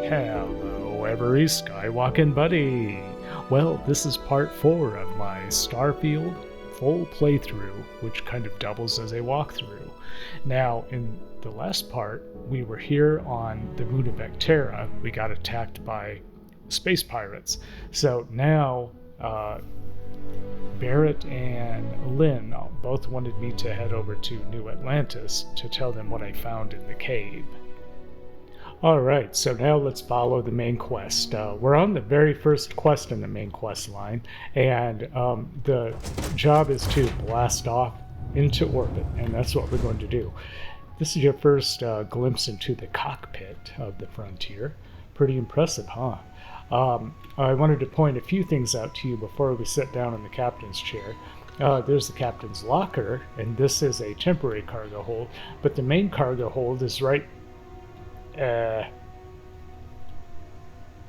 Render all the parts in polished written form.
Hello, every skywalking buddy. Well, this is part 4 of my Starfield full playthrough, which kind of doubles as a walkthrough. Now, in the last part, we were here on the moon of Vectera. We got attacked by space pirates. So now, Barrett and Lynn both wanted me to head over to New Atlantis to tell them what I found in the cave. Alright, so now let's follow the main quest. We're on the very first quest in the main quest line, and the job is to blast off into orbit, and that's what we're going to do. This is your first glimpse into the cockpit of the Frontier. Pretty impressive, huh? I wanted to point a few things out to you before we sit down in the captain's chair. There's the captain's locker, and this is a temporary cargo hold, but the main cargo hold is right...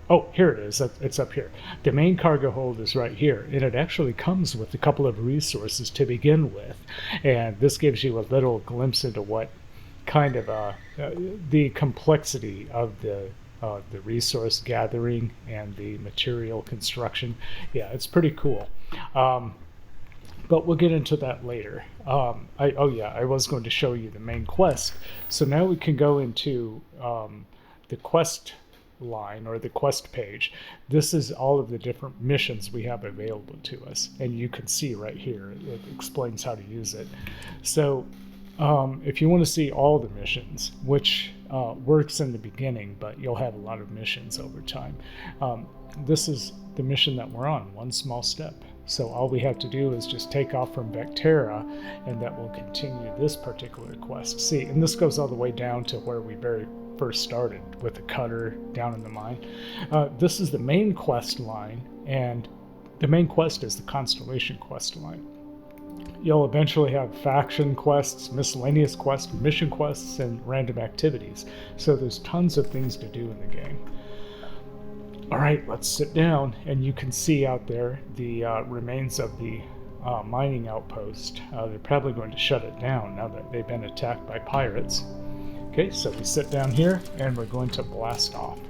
oh, here it is. It's up here. The main cargo hold is right here, and it actually comes with a couple of resources to begin with, and this gives you a little glimpse into what kind of the complexity of the resource gathering and the material construction. Yeah, it's pretty cool. But we'll get into that later. I was going to show you the main quest. So now we can go into the quest line, or the quest page. This is all of the different missions we have available to us. And you can see right here, it explains how to use it. So if you want to see all the missions, which works in the beginning, but you'll have a lot of missions over time. This is the mission that we're on, one small step. So all we have to do is just take off from Vectera, and that will continue this particular quest. See, and this goes all the way down to where we very first started, with the cutter down in the mine. This is the main quest line, and the main quest is the Constellation quest line. You'll eventually have faction quests, miscellaneous quests, mission quests, and random activities. So there's tons of things to do in the game. All right, let's sit down, and you can see out there the remains of the mining outpost. They're probably going to shut it down now that they've been attacked by pirates. Okay, so we sit down here, and we're going to blast off.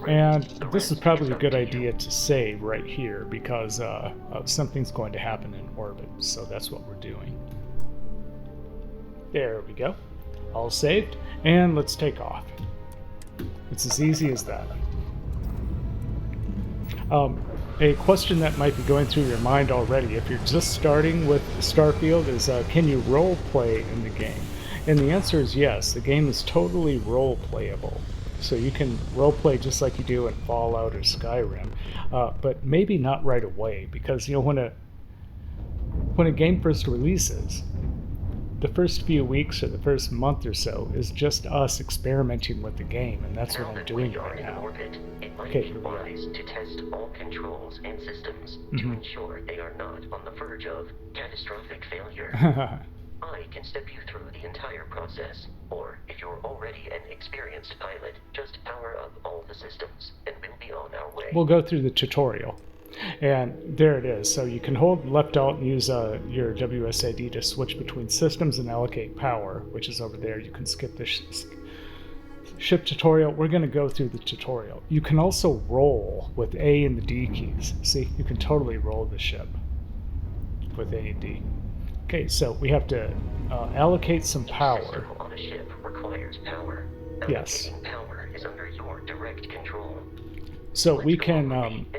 And this is probably a good idea to save right here, because something's going to happen in orbit, so that's what we're doing. There we go. All saved, and let's take off. It's as easy as that. A question that might be going through your mind already, if you're just starting with Starfield, is can you role play in the game? And the answer is yes. The game is totally role playable. So you can role play just like you do in Fallout or Skyrim, but maybe not right away, because when a game first releases, the first few weeks or the first month or so is just us experimenting with the game, and that's what I'm doing right now. It might be wise to test all controls and systems to ensure they are not on the verge of catastrophic failure. I can step you through the entire process, or if you're already an experienced pilot, just power up all the systems, and we'll be on our way. We'll go through the tutorial. And there it is. So you can hold left alt and use your WSAD to switch between systems and allocate power, which is over there. You can skip the ship tutorial. We're going to go through the tutorial. You can also roll with A and the D keys. See, you can totally roll the ship with A and D. Okay, so we have to allocate some power. Each system on a ship requires power. Yes. Allocating power is under your direct control. So we can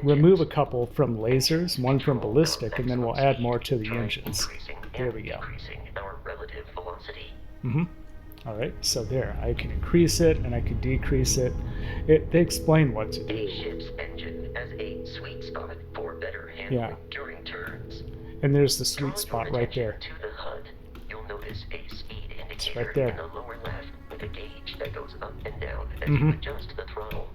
remove a couple from lasers, one from ballistic, and then we'll add more to the engines. There we go. Our relative velocity. All right, so there. I can increase it, and I can decrease it. They explain what to do. A ship's engine has a sweet spot for better handling during turns. And there's the sweet spot right there. To the HUD, you'll notice a speed indicator right there. in the lower left with a gauge that goes up and down as you adjust the throttle.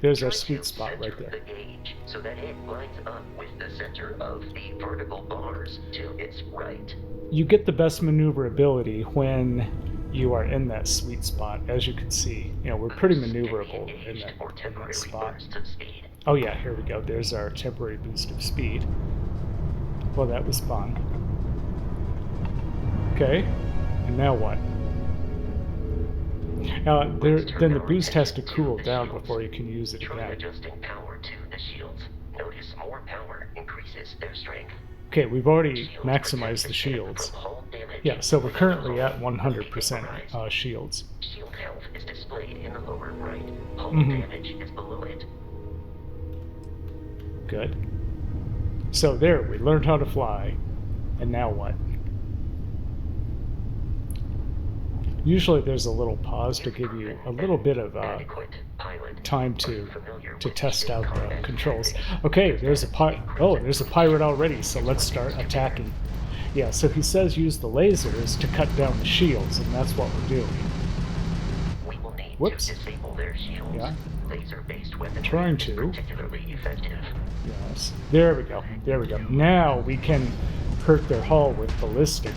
There's our sweet spot right there. The gauge so that it lines up with the center of the vertical bars to its right. You get the best maneuverability when you are in that sweet spot. As you can see, we're pretty maneuverable in that spot. Oh yeah, here we go. There's our temporary boost of speed. Well, that was fun. Okay, and now what? Then the boost has to cool down before you can use it Try again. adjusting power to the shields. Notice more power increases their strength. Okay, we've already maximized the shields. Yeah, so we're currently at 100% shields. Shield health is displayed in the lower right. Hull damage is below it. Good. So there, we learned how to fly. And now what? Usually there's a little pause to give you a little bit of time to test out the controls. Okay, there's a pirate already, so let's start attacking. Yeah, so he says use the lasers to cut down the shields, and that's what we're doing. We will need Whoops. to disable their shields. Yeah. Laser-based weaponry Trying is to. particularly effective. Yes. There we go. There we go. Now we can hurt their hull with ballistic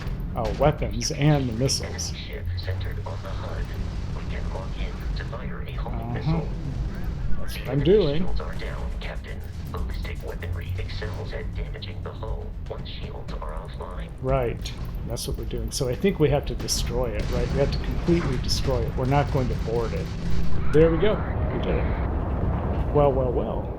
weapons and the missiles. Ship centered on the HUD. We can lock in to fire a homing missile. That's what I'm doing. Shields are down, Captain. Ballistic weaponry excels at damaging the hull once shields are offline. Right. That's what we're doing. So I think we have to destroy it, right? We have to completely destroy it. We're not going to board it. There we go. We did it. Well, well, well.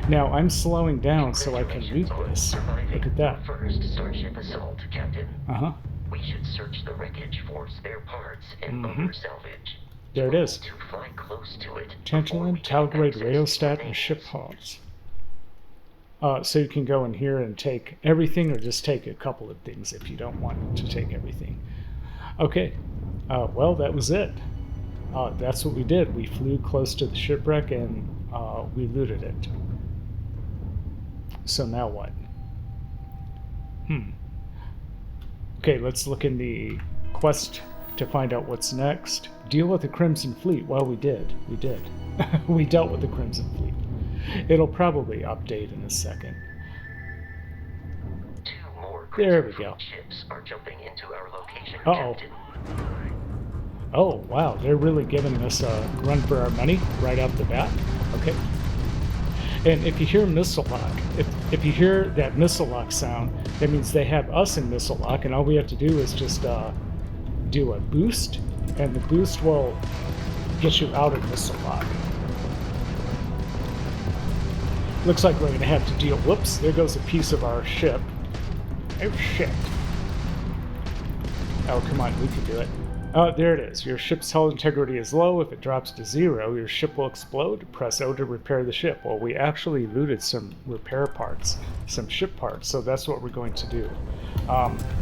Now I'm slowing down so I can read this. Look at that. First Starship assault, Captain. Uh-huh. We should search the wreckage for spare parts and other salvage. There it is. To fly close to it. Tantalum, Talgrade, Radiostat, and ship hulls. So you can go in here and take everything, or just take a couple of things if you don't want to take everything. Okay. Well, that was it. That's what we did. We flew close to the shipwreck and we looted it. So now what? Okay, let's look in the quest to find out what's next. Deal with the Crimson Fleet. Well, we did. We did. We dealt with the Crimson Fleet. It'll probably update in a second. Two more There we go. ships are jumping into our location, Uh-oh. Captain. Oh, wow. They're really giving us a run for our money right off the bat. Okay. And if you hear missile lock, if you hear that missile lock sound, that means they have us in missile lock, and all we have to do is just do a boost, and the boost will get you out of missile lock. Looks like we're going to have to deal... Whoops, there goes a piece of our ship. Oh, shit. Oh, come on, we can do it. There it is. Your ship's hull integrity is low. If it drops to 0, your ship will explode. Press O to repair the ship. Well, we actually looted some repair parts, some ship parts, so that's what we're going to do.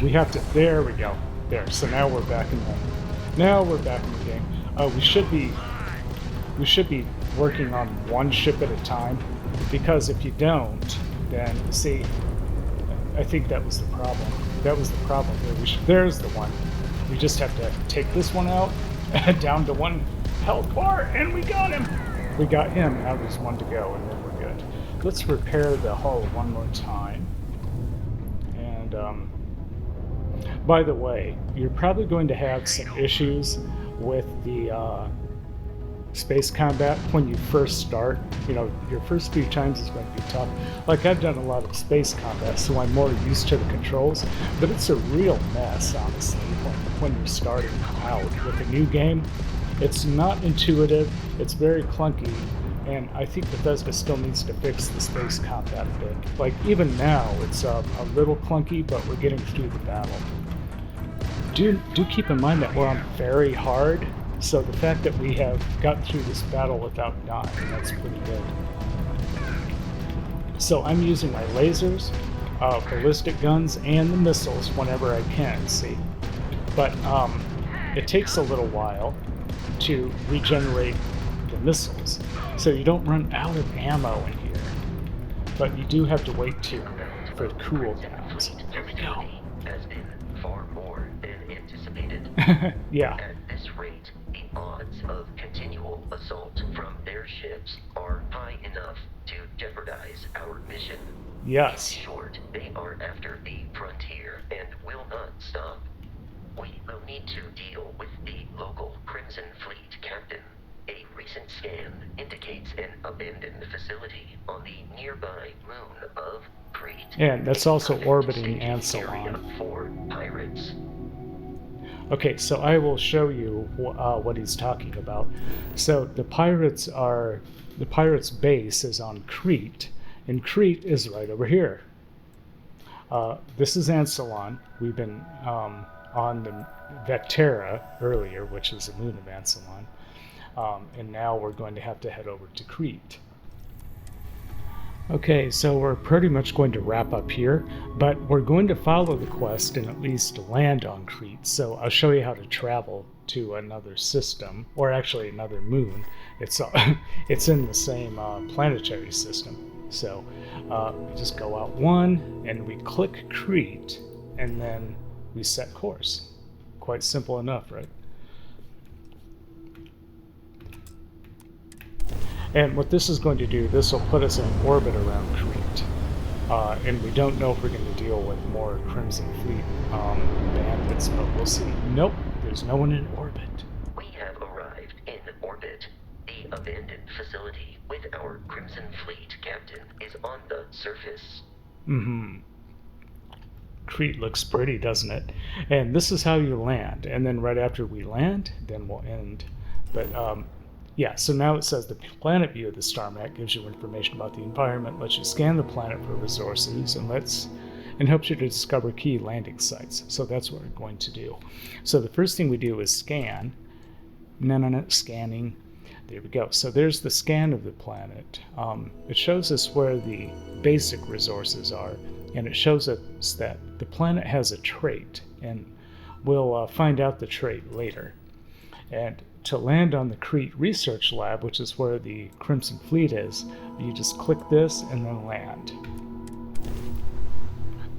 We have to... There we go. There. So now we're back in the game. We should be working on one ship at a time, because if you don't, then see, I think that was the problem. That was the problem there. There's the one. We just have to take this one out, down to one health bar, and we got him. We got him. Now there's one to go, and then we're good. Let's repair the hull one more time. And by the way, you're probably going to have some issues with the space combat when you first start. You know, your first few times is going to be tough. Like, I've done a lot of space combat, so I'm more used to the controls, but it's a real mess, honestly, when you're starting out with a new game. It's not intuitive, it's very clunky, and I think Bethesda still needs to fix the space combat a bit. Like, even now, it's a little clunky, but we're getting through the battle. Do keep in mind that we're on very hard, so the fact that we have gotten through this battle without dying, that's pretty good. So I'm using my lasers, ballistic guns, and the missiles whenever I can, see? But it takes a little while to regenerate the missiles, so you don't run out of ammo in here. But you do have to wait for the cooldowns. There we go. Has been far more than anticipated. Yeah. At this rate, the odds of continual assault from their ships are high enough to jeopardize our mission. Yes. In short, they are after the frontier and will not stop. We will need to deal with the local Crimson Fleet captain. A recent scan indicates an abandoned facility on the nearby moon of Kreet. And that's also orbiting Anselon. For pirates. Okay, so I will show you what he's talking about. So the pirates' base is on Kreet, and Kreet is right over here. This is Anselon. We've been on the Vectera earlier, which is the moon of Anselon, and now we're going to have to head over to Kreet. Okay, so we're pretty much going to wrap up here, but we're going to follow the quest and at least land on Kreet. So I'll show you how to travel to another system, or actually another moon. It's in the same planetary system. So we just go out one, and we click Kreet, and then we set course. Quite simple enough, right? And what this is going to do, this will put us in orbit around Kreet. And we don't know if we're going to deal with more Crimson Fleet bandits, but we'll see. Nope, there's no one in orbit. We have arrived in orbit. The abandoned facility with our Crimson Fleet captain is on the surface. Kreet looks pretty, doesn't it? And this is how you land. And then right after we land, then we'll end. But yeah, so now it says the planet view of the star map gives you information about the environment, lets you scan the planet for resources, and helps you to discover key landing sites. So that's what we're going to do. So the first thing we do is scan. Scanning. There we go. So there's the scan of the planet. It shows us where the basic resources are, and it shows us that the planet has a trait, and we'll find out the trait later. And to land on the Kreet Research Lab, which is where the Crimson Fleet is, you just click this and then land.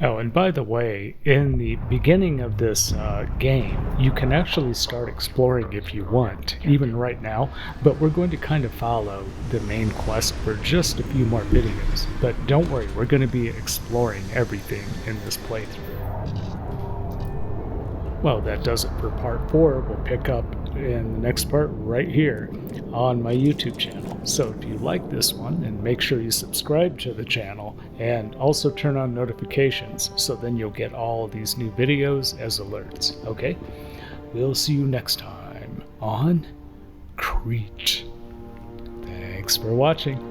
Oh, and by the way, in the beginning of this game, you can actually start exploring if you want, even right now, but we're going to kind of follow the main quest for just a few more videos. But don't worry, we're going to be exploring everything in this playthrough. Well, that does it for part 4. We'll pick up in the next part right here on my YouTube channel. So if you like this one, then make sure you subscribe to the channel and also turn on notifications so then you'll get all of these new videos as alerts. Okay? We'll see you next time on Kreet. Thanks for watching.